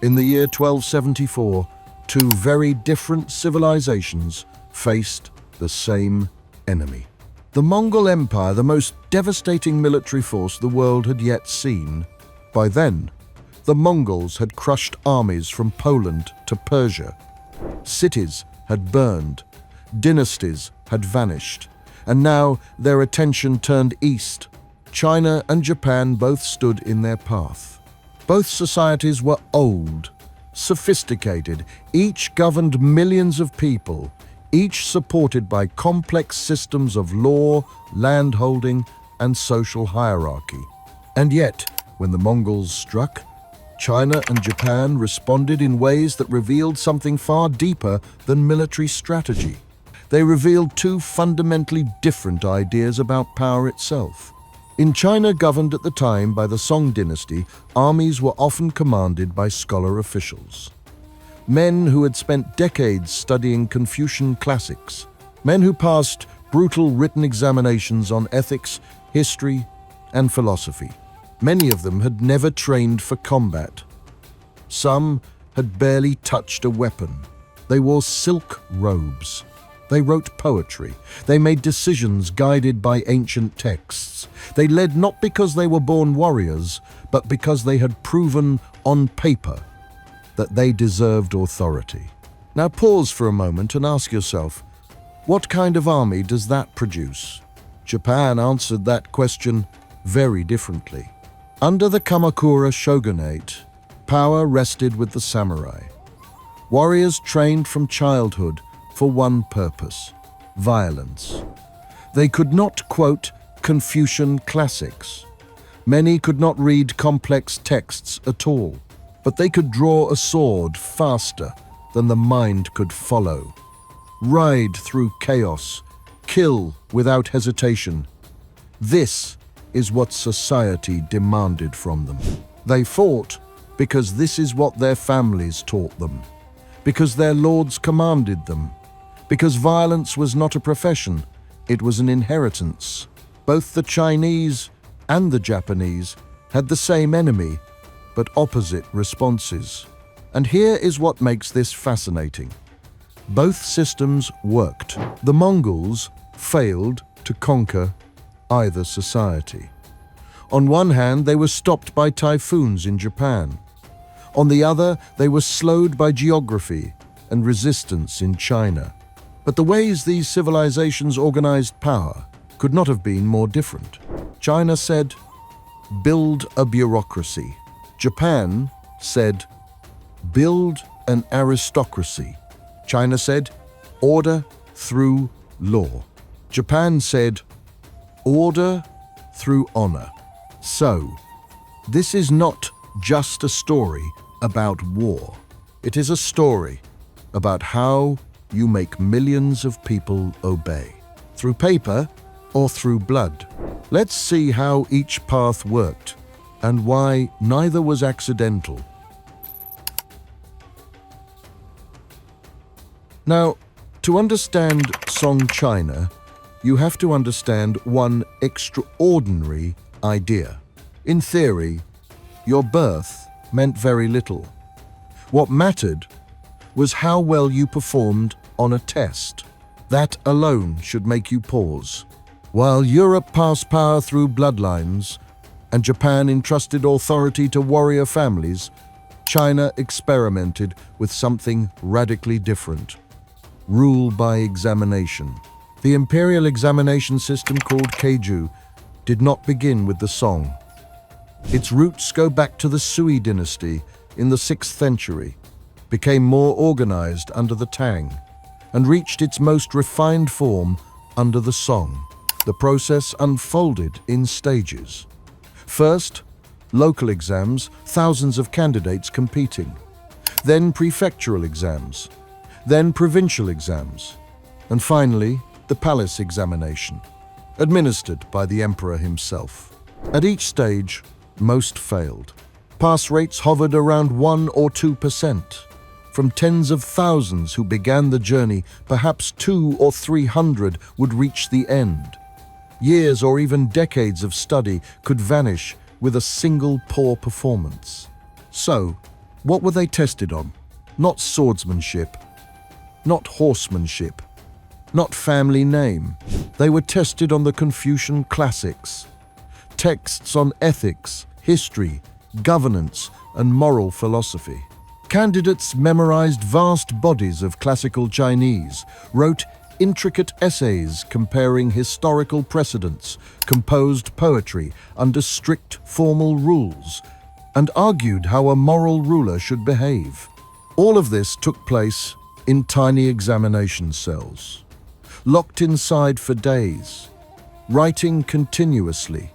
In the year 1274, two very different civilizations faced the same enemy. The Mongol Empire, the most devastating military force the world had yet seen. By then, the Mongols had crushed armies from Poland to Persia. Cities had burned, dynasties had vanished, and now their attention turned east. China and Japan both stood in their path. Both societies were old, sophisticated, each governed millions of people, each supported by complex systems of law, landholding, and social hierarchy. And yet, when the Mongols struck, China and Japan responded in ways that revealed something far deeper than military strategy. They revealed two fundamentally different ideas about power itself. In China, governed at the time by the Song dynasty, armies were often commanded by scholar officials. Men who had spent decades studying Confucian classics. Men who passed brutal written examinations on ethics, history, and philosophy. Many of them had never trained for combat. Some had barely touched a weapon. They wore silk robes. They wrote poetry. They made decisions guided by ancient texts. They led not because they were born warriors, but because they had proven on paper that they deserved authority. Now pause for a moment and ask yourself, what kind of army does that produce? Japan answered that question very differently. Under the Kamakura shogunate, power rested with the samurai. Warriors trained from childhood for one purpose: violence. They could not quote Confucian classics. Many could not read complex texts at all, but they could draw a sword faster than the mind could follow. Ride through chaos, kill without hesitation. This is what society demanded from them. They fought because this is what their families taught them, because their lords commanded them, because violence was not a profession, it was an inheritance. Both the Chinese and the Japanese had the same enemy, but opposite responses. And here is what makes this fascinating. Both systems worked. The Mongols failed to conquer either society. On one hand, they were stopped by typhoons in Japan. On the other, they were slowed by geography and resistance in China. But the ways these civilizations organized power could not have been more different. China said, "Build a bureaucracy." Japan said, "Build an aristocracy." China said, "Order through law." Japan said, "Order through honor." So, this is not just a story about war. It is a story about how you make millions of people obey, through paper or through blood. Let's see how each path worked and why neither was accidental. Now, to understand Song China, you have to understand one extraordinary idea. In theory, your birth meant very little. What mattered was how well you performed on a test. That alone should make you pause. While Europe passed power through bloodlines and Japan entrusted authority to warrior families, China experimented with something radically different: rule by examination. The imperial examination system called Keiju did not begin with the Song. Its roots go back to the Sui dynasty in the 6th century, became more organized under the Tang, and reached its most refined form under the Song. The process unfolded in stages. First, local exams, thousands of candidates competing. Then prefectural exams. Then provincial exams. And finally, the palace examination, administered by the emperor himself. At each stage, most failed. Pass rates hovered around 1 or 2%. From tens of thousands who began the journey, perhaps 200 or 300 would reach the end. Years or even decades of study could vanish with a single poor performance. So, What were they tested on? Not swordsmanship, not horsemanship, not family name. They were tested on the Confucian classics, texts on ethics, history, governance, and moral philosophy. Candidates memorized vast bodies of classical Chinese, wrote intricate essays comparing historical precedents, composed poetry under strict formal rules, and argued how a moral ruler should behave. All of this took place in tiny examination cells, locked inside for days, writing continuously,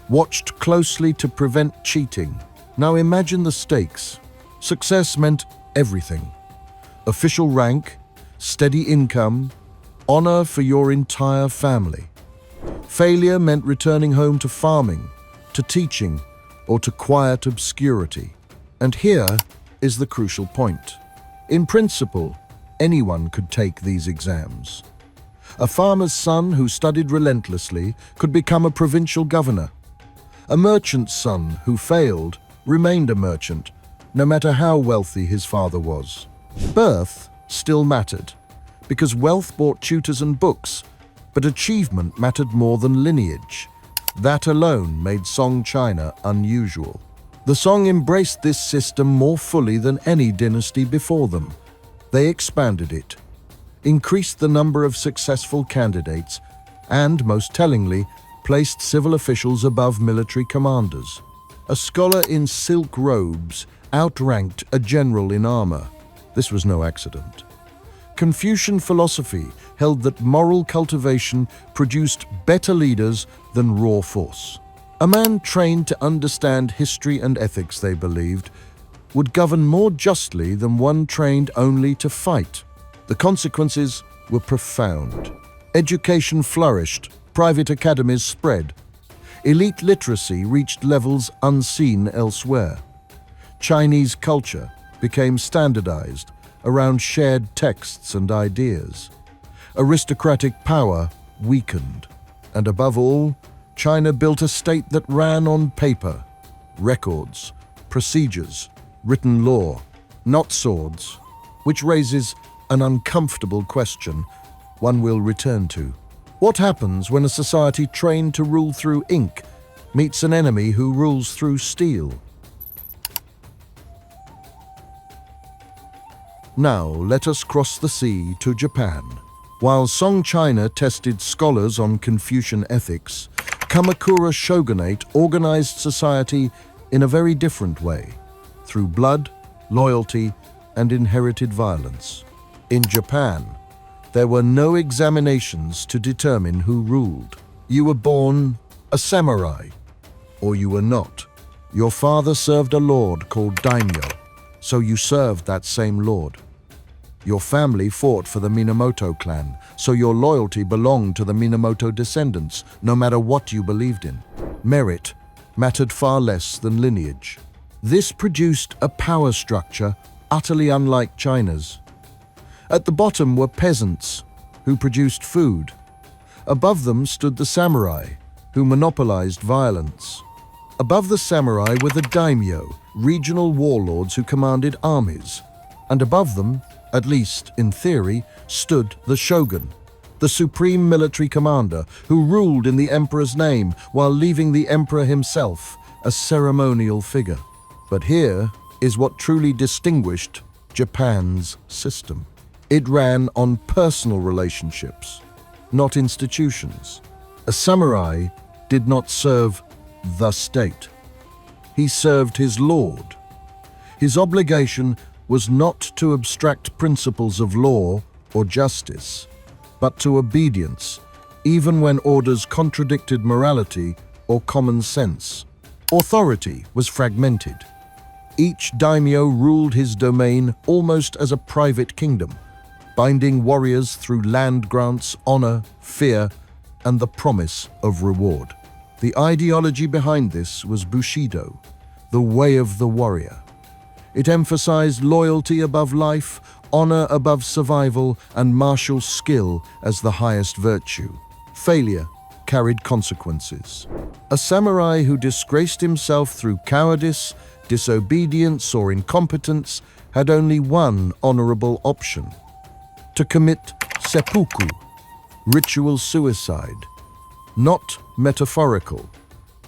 watched closely to prevent cheating. Now imagine the stakes. Success meant everything. Official rank, steady income, honor for your entire family. Failure meant returning home to farming, to teaching, or to quiet obscurity. And here is the crucial point. In principle, anyone could take these exams. A farmer's son who studied relentlessly could become a provincial governor. A merchant's son who failed remained a merchant, no matter how wealthy his father was. Birth still mattered, because wealth bought tutors and books, but achievement mattered more than lineage. That alone made Song China unusual. The Song embraced this system more fully than any dynasty before them. They expanded it, increased the number of successful candidates, and, most tellingly, placed civil officials above military commanders. A scholar in silk robes outranked a general in armor. This was no accident. Confucian philosophy held that moral cultivation produced better leaders than raw force. A man trained to understand history and ethics, they believed, would govern more justly than one trained only to fight. The consequences were profound. Education flourished, private academies spread. Elite literacy reached levels unseen elsewhere. Chinese culture became standardized around shared texts and ideas. Aristocratic power weakened. And above all, China built a state that ran on paper, records, procedures, written law, not swords, which raises an uncomfortable question one will return to. What happens when a society trained to rule through ink meets an enemy who rules through steel? Now let us cross the sea to Japan. While Song China tested scholars on Confucian ethics, Kamakura shogunate organized society in a very different way, through blood, loyalty, and inherited violence. In Japan, there were no examinations to determine who ruled. You were born a samurai, or you were not. Your father served a lord called daimyo, so you served that same lord. Your family fought for the Minamoto clan, so your loyalty belonged to the Minamoto descendants, no matter what you believed in. Merit mattered far less than lineage. This produced a power structure utterly unlike China's. At the bottom were peasants, who produced food. Above them stood the samurai, who monopolized violence. Above the samurai were the daimyo, regional warlords who commanded armies. And above them, at least in theory, stood the shogun, the supreme military commander who ruled in the emperor's name while leaving the emperor himself a ceremonial figure. But here is what truly distinguished Japan's system. It ran on personal relationships, not institutions. A samurai did not serve the state. He served his lord. His obligation was not to abstract principles of law or justice, but to obedience, even when orders contradicted morality or common sense. Authority was fragmented. Each daimyo ruled his domain almost as a private kingdom, binding warriors through land grants, honor, fear, and the promise of reward. The ideology behind this was Bushido, the way of the warrior. It emphasized loyalty above life, honor above survival, and martial skill as the highest virtue. Failure carried consequences. A samurai who disgraced himself through cowardice disobedience, or incompetence had only one honorable option: to commit seppuku, ritual suicide, not metaphorical,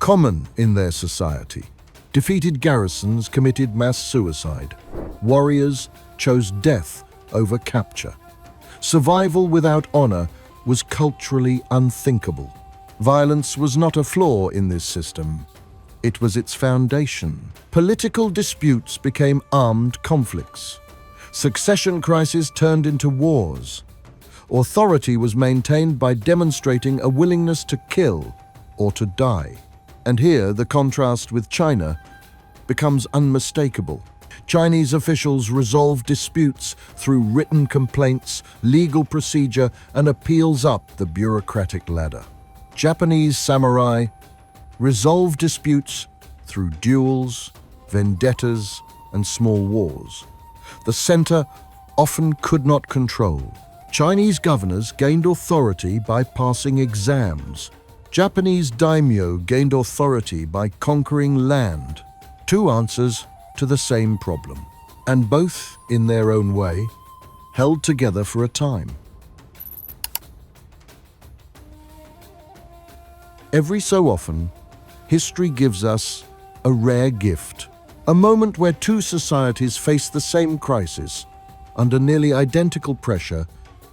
common in their society. Defeated garrisons committed mass suicide. Warriors chose death over capture. Survival without honor was culturally unthinkable. Violence was not a flaw in this system. It was its foundation. Political disputes became armed conflicts. Succession crises turned into wars. Authority was maintained by demonstrating a willingness to kill or to die. And here the contrast with China becomes unmistakable. Chinese officials resolved disputes through written complaints, legal procedure, and appeals up the bureaucratic ladder. Japanese samurai resolved disputes through duels, vendettas, and small wars. The center often could not control. Chinese governors gained authority by passing exams. Japanese daimyo gained authority by conquering land. Two answers to the same problem, and both, in their own way, held together for a time. Every so often, history gives us a rare gift, a moment where two societies face the same crisis under nearly identical pressure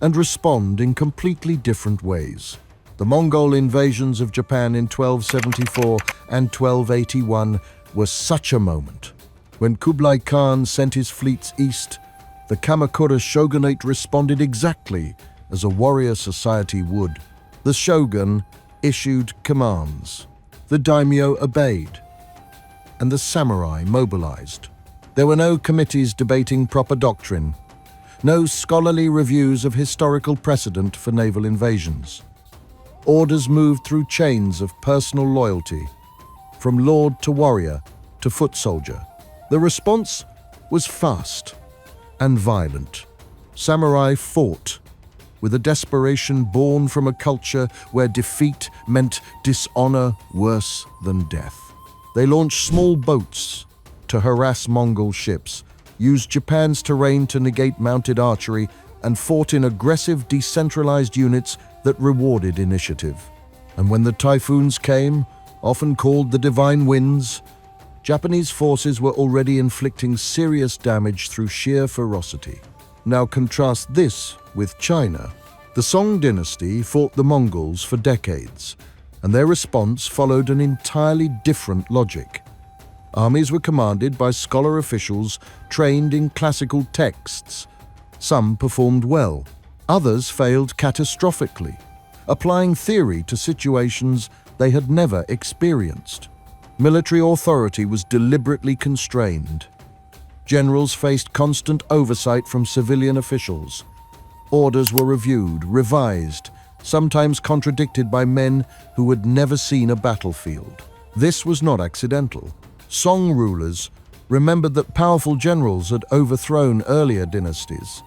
and respond in completely different ways. The Mongol invasions of Japan in 1274 and 1281 were such a moment. When Kublai Khan sent his fleets east, the Kamakura shogunate responded exactly as a warrior society would. The shogun issued commands, the daimyo obeyed, and the samurai mobilized. There were no committees debating proper doctrine, no scholarly reviews of historical precedent for naval invasions. Orders moved through chains of personal loyalty, from lord to warrior to foot soldier. The response was fast and violent. Samurai fought with a desperation born from a culture where defeat meant dishonor worse than death. They launched small boats to harass Mongol ships, used Japan's terrain to negate mounted archery, and fought in aggressive, decentralized units that rewarded initiative. And when the typhoons came, often called the divine winds, Japanese forces were already inflicting serious damage through sheer ferocity. Now contrast this with China. The Song dynasty fought the Mongols for decades, and their response followed an entirely different logic. Armies were commanded by scholar officials trained in classical texts. Some performed well, others failed catastrophically, applying theory to situations they had never experienced. Military authority was deliberately constrained. Generals faced constant oversight from civilian officials. Orders were reviewed, revised, sometimes contradicted by men who had never seen a battlefield. This was not accidental. Song rulers remembered that powerful generals had overthrown earlier dynasties.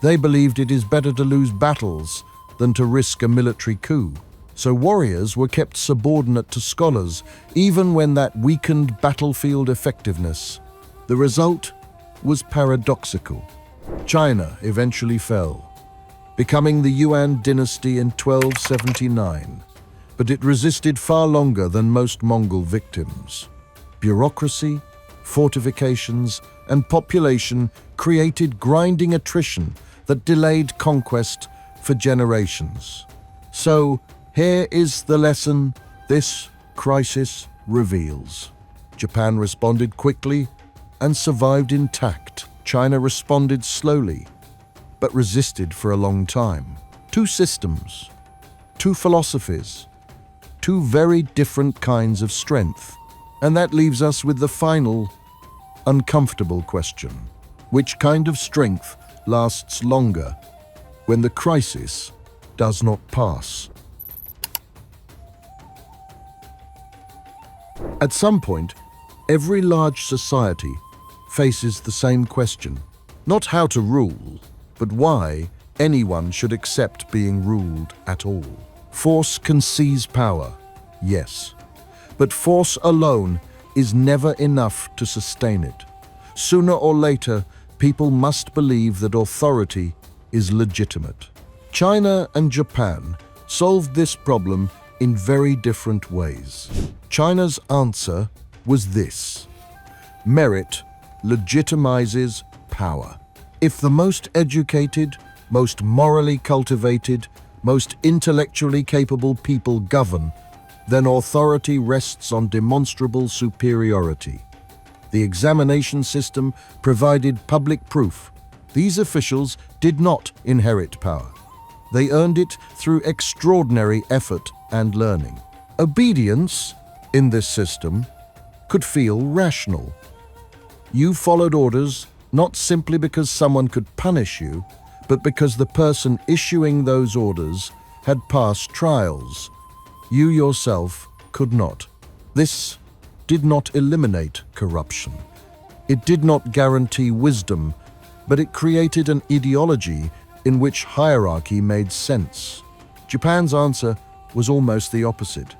They believed it is better to lose battles than to risk a military coup. So warriors were kept subordinate to scholars, even when that weakened battlefield effectiveness. The result was paradoxical. China eventually fell, becoming the Yuan dynasty in 1279, but it resisted far longer than most Mongol victims. Bureaucracy, fortifications, and population created grinding attrition that delayed conquest for generations. So, here is the lesson this crisis reveals. Japan responded quickly and survived intact. China responded slowly, but resisted for a long time. Two systems, two philosophies, two very different kinds of strength. And that leaves us with the final, uncomfortable question. Which kind of strength lasts longer when the crisis does not pass? At some point, every large society faces the same question. Not how to rule, but why anyone should accept being ruled at all. Force can seize power, yes. But force alone is never enough to sustain it. Sooner or later, people must believe that authority is legitimate. China and Japan solved this problem in very different ways. China's answer was this: merit legitimizes power. If the most educated, most morally cultivated, most intellectually capable people govern, then authority rests on demonstrable superiority. The examination system provided public proof. These officials did not inherit power. They earned it through extraordinary effort and learning. Obedience, in this system, could feel rational. You followed orders not simply because someone could punish you, but because the person issuing those orders had passed trials. You yourself could not. This did not eliminate corruption. It did not guarantee wisdom, but it created an ideology in which hierarchy made sense. Japan's answer was almost the opposite.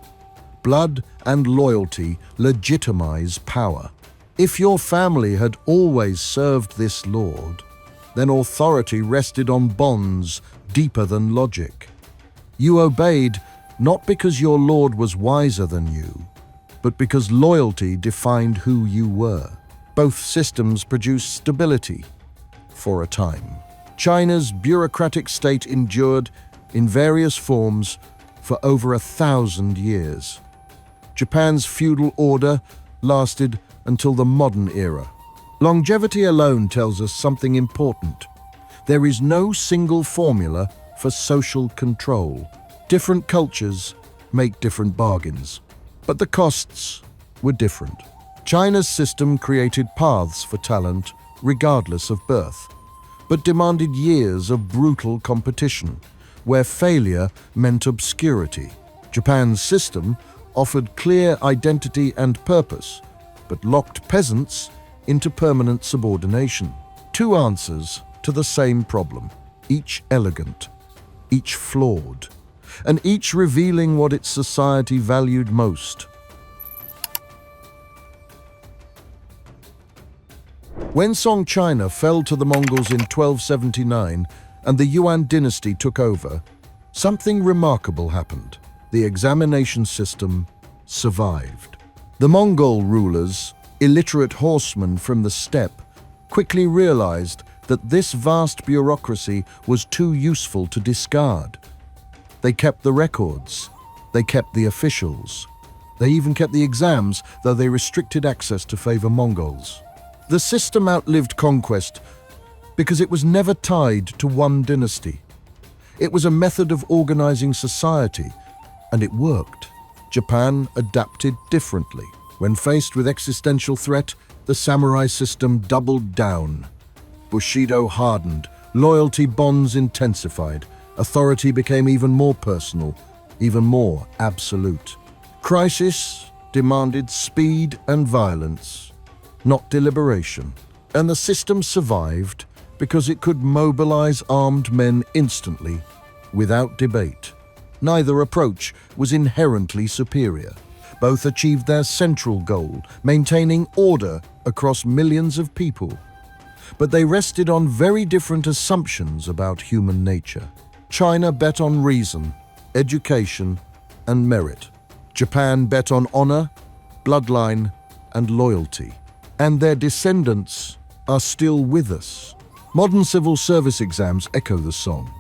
Blood and loyalty legitimize power. If your family had always served this lord, then authority rested on bonds deeper than logic. You obeyed not because your lord was wiser than you, but because loyalty defined who you were. Both systems produced stability for a time. China's bureaucratic state endured in various forms for over 1,000 years. Japan's feudal order lasted until the modern era. Longevity alone tells us something important. There is no single formula for social control. Different cultures make different bargains, but the costs were different. China's system created paths for talent regardless of birth, but demanded years of brutal competition, where failure meant obscurity. Japan's system offered clear identity and purpose, but locked peasants into permanent subordination. Two answers to the same problem, each elegant, each flawed, and each revealing what its society valued most. When Song China fell to the Mongols in 1279 and the Yuan dynasty took over, something remarkable happened. The examination system survived. The Mongol rulers, illiterate horsemen from the steppe, quickly realized that this vast bureaucracy was too useful to discard. They kept the records, they kept the officials, they even kept the exams, though they restricted access to favor Mongols. The system outlived conquest because it was never tied to one dynasty. It was a method of organizing society, and it worked. Japan adapted differently. When faced with existential threat, the samurai system doubled down. Bushido hardened, loyalty bonds intensified, authority became even more personal, even more absolute. Crisis demanded speed and violence, not deliberation. And the system survived because it could mobilize armed men instantly, without debate. Neither approach was inherently superior. Both achieved their central goal, maintaining order across millions of people. But they rested on very different assumptions about human nature. China bet on reason, education, and merit. Japan bet on honor, bloodline, and loyalty. And their descendants are still with us. Modern civil service exams echo the song.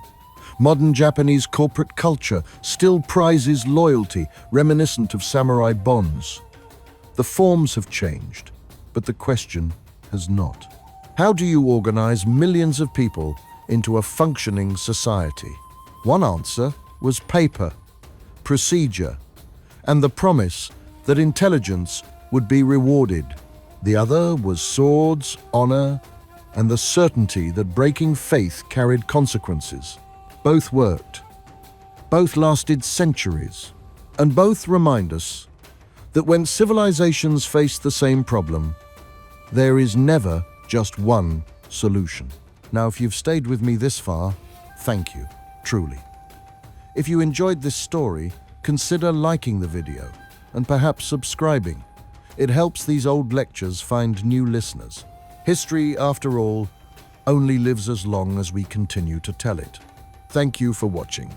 Modern Japanese corporate culture still prizes loyalty, reminiscent of samurai bonds. The forms have changed, but the question has not. How do you organize millions of people into a functioning society? One answer was paper, procedure, and the promise that intelligence would be rewarded. The other was swords, honor, and the certainty that breaking faith carried consequences. Both worked. Both lasted centuries. And both remind us that when civilizations face the same problem, there is never just one solution. Now, if you've stayed with me this far, thank you, truly. If you enjoyed this story, consider liking the video and perhaps subscribing. It helps these old lectures find new listeners. History, after all, only lives as long as we continue to tell it. Thank you for watching.